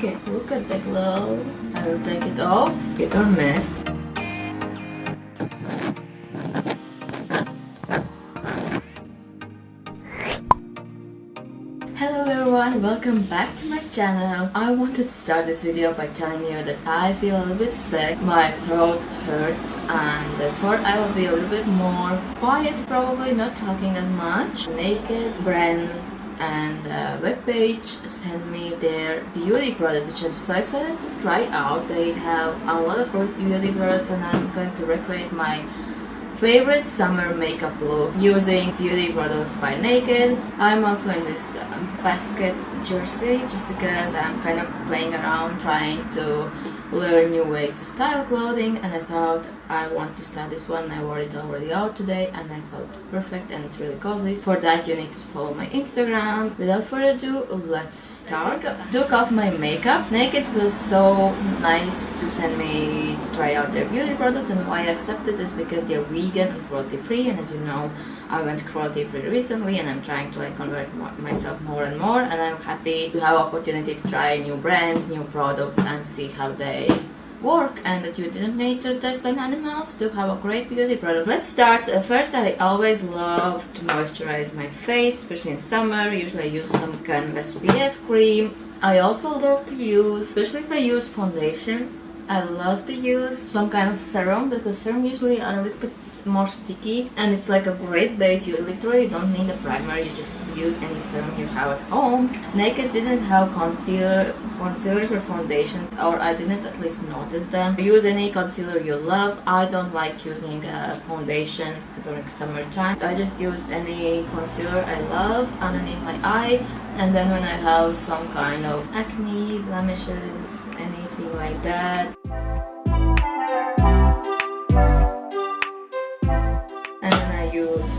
like it. Look at the glow. I will take it off. Hit or miss. Hello everyone, welcome back to my channel. I wanted to start this video by telling you that I feel a little bit sick, my throat hurts, and therefore I will be a little bit more quiet, probably not talking as much. Naked brand and webpage sent me their beauty products, which I'm so excited to try out. They have a lot of beauty products and I'm going to recreate my favorite summer makeup look using beauty products by Naked. I'm also in this basket jersey just because I'm kind of playing around trying to learn new ways to style clothing, and I thought I want to style this one. I wore it already out today and I felt perfect and it's really cozy. For that you need to follow my Instagram. Without further ado, let's start. Took off my makeup. Naked was so nice to send me to try out their beauty products, and why I accepted is because they're vegan and cruelty free, and as you know I went cruelty free recently and I'm trying to convert myself more and more, and I'm happy to have opportunity to try new brands, new products and see how they work, and that you didn't need to test on animals to have a great beauty product. Let's start. First, I always love to moisturize my face, especially in summer. Usually I use some kind of SPF cream. I also love to use, especially if I use foundation, I love to use some kind of serum, because serum usually are a little bit more sticky and it's like a great base. You literally don't need a primer, you just use any serum you have at home. Naked didn't have concealers or foundations, or I didn't at least notice them. Use any concealer you love. I don't like using foundations during summertime. I just use any concealer I love underneath my eye, and then when I have some kind of acne, blemishes, anything like that,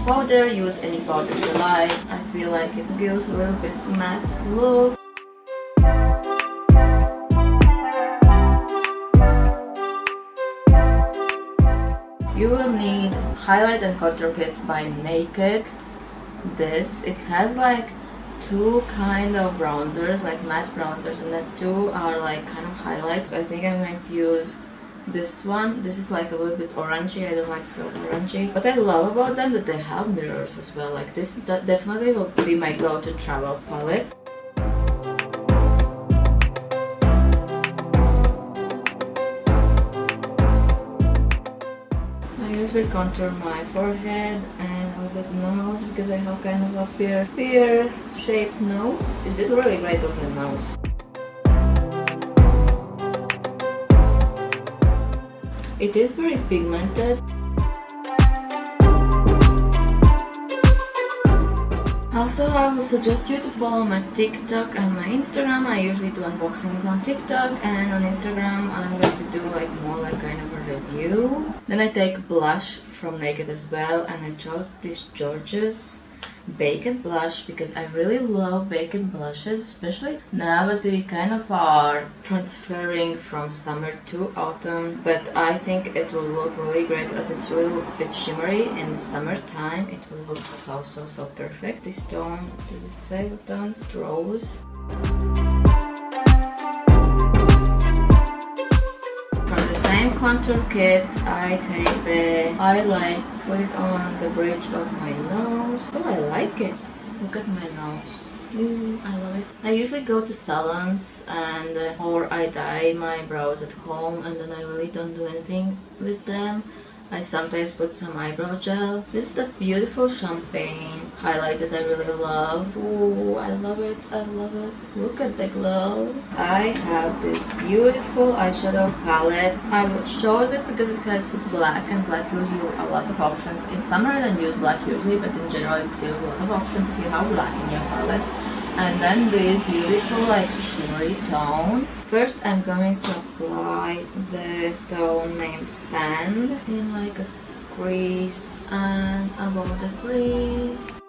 powder, use any powder you like. I feel like it gives a little bit matte look. You will need highlight and contour kit by Naked. It has like two kind of bronzers, like matte bronzers, and then two are like kind of highlights. I think I'm going to use this one. This is like a little bit orangey. I don't like so orangey. What I love about them that they have mirrors as well. Like this, that definitely will be my go-to travel palette. I usually contour my forehead and a little bit nose because I have kind of a pear-shaped nose. It did really great on the nose. It is very pigmented. Also, I would suggest you to follow my TikTok and my Instagram. I usually do unboxings on TikTok, and on Instagram I'm going to do like more like kind of a review. Then I take blush from Naked as well, and I chose this George's Baked blush because I really love baked blushes, especially now as we kind of are transferring from summer to autumn. But I think it will look really great as it's a little bit shimmery in the summertime. It will look so perfect. This tone, does it say what tone? It's rose. From the same contour kit, I take the highlight, put it on the bridge of my nose. Oh, I like it. Look at my nose. I love it. I usually go to salons and or I dye my brows at home, and then I really don't do anything with them. I sometimes put some eyebrow gel. This is that beautiful champagne highlight that I really love. Oh, I love it. I love it. Look at the glow. I have this beautiful eyeshadow palette. I chose it because it has black, and black gives you a lot of options. In summer I don't use black usually, but in general it gives a lot of options if you have black in your palettes. And then these beautiful like shimmery tones. First I'm going to apply the tone named Sand in like a crease and above the crease.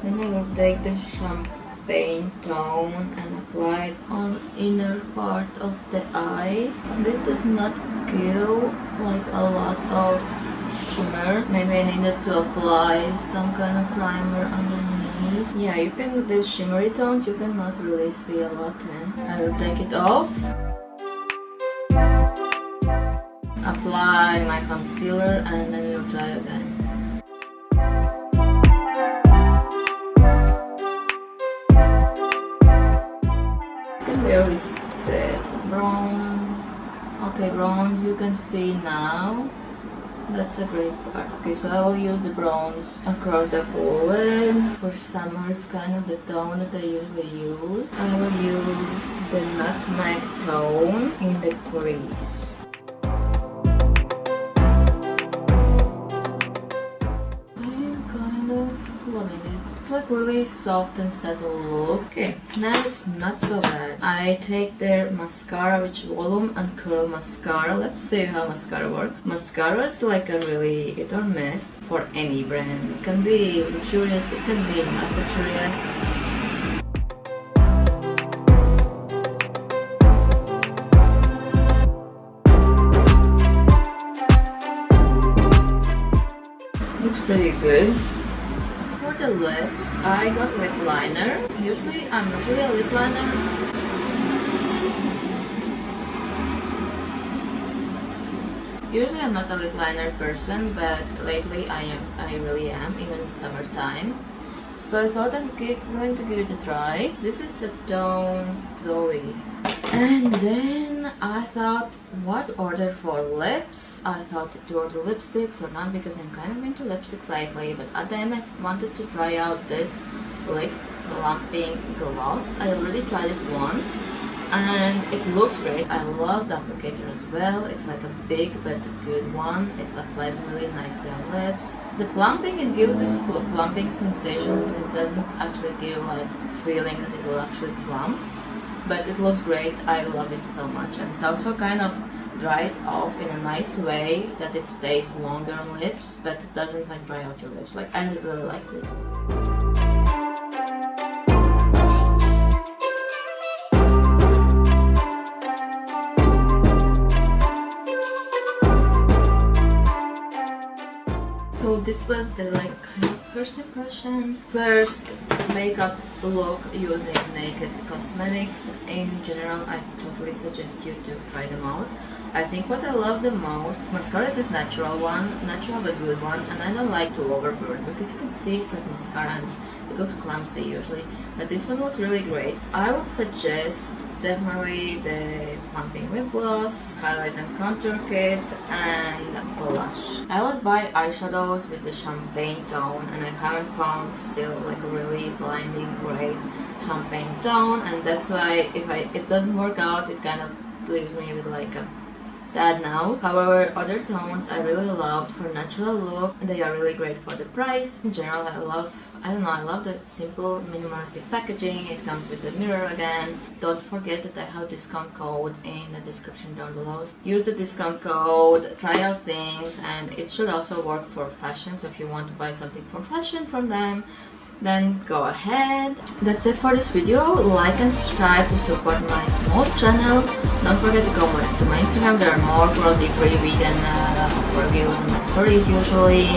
Then I will take the champagne tone and apply it on inner part of the eye. This does not give like a lot of shimmer. Maybe I needed to apply some kind of primer underneath. Yeah, you can, the shimmery tones you cannot really see a lot in. I will take it off. Apply my concealer and then we'll try again. You can barely see it. Brown. Okay, bronze you can see now. That's a great part. Okay, so I will use the bronze across the whole lid. For summer, it's kind of the tone that I usually use. I will use the nutmeg tone in the crease. I'm kind of loving it. It's like really soft and subtle look. Okay, now it's not so bad. I take their mascara, which volume and curl mascara. Let's see how mascara works. Mascara is like a really hit or miss for any brand. It can be luxurious, it can be not luxurious. Looks pretty good. For the lips, I got lip liner. Usually I'm not really a lip liner. Usually I'm not a lip liner person, but lately I really am, even in summertime. So I thought I'm going to give it a try. This is the tone Zoe. And then I thought, what order for lips? I thought to order lipsticks or not, because I'm kind of into lipsticks lately. But then I wanted to try out this lip plumping gloss. I already tried it once and it looks great. I love the applicator as well. It's like a big but good one. It applies really nicely on lips. The plumping, it gives this plumping sensation, but it doesn't actually give like feeling that it will actually plump. But it looks great. I love it so much, and it also kind of dries off in a nice way that it stays longer on lips, but it doesn't like dry out your lips. Like, I really like it. So this was the like kind of first impression. First makeup look using Naked Cosmetics. In general, I totally suggest you to try them out. I think what I love the most, mascara is this natural one, natural but good one, and I don't like to overpour it because you can see it's like mascara and it looks clumsy usually, but this one looks really great. I would suggest definitely the Plumping Lip Gloss, Highlight and Contour Kit, and blush. I always buy eyeshadows with the champagne tone, and I haven't found still like a really blinding great champagne tone, and that's why if it doesn't work out, it kind of leaves me with like a sad now. However, other tones I really loved for natural look. They are really great for the price. In general, I love the simple minimalistic packaging. It comes with the mirror again. Don't forget that I have discount code in the description down below. Use the discount code, try out things, and it should also work for fashion. So if you want to buy something from fashion from them, then go ahead. That's it for this video. Like and subscribe to support my small channel. Don't forget to go to my Instagram. There are more cruelty-free vegan reviews on my stories usually.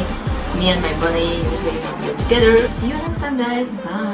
Me and my bunny usually review together. See you next time, guys. Bye.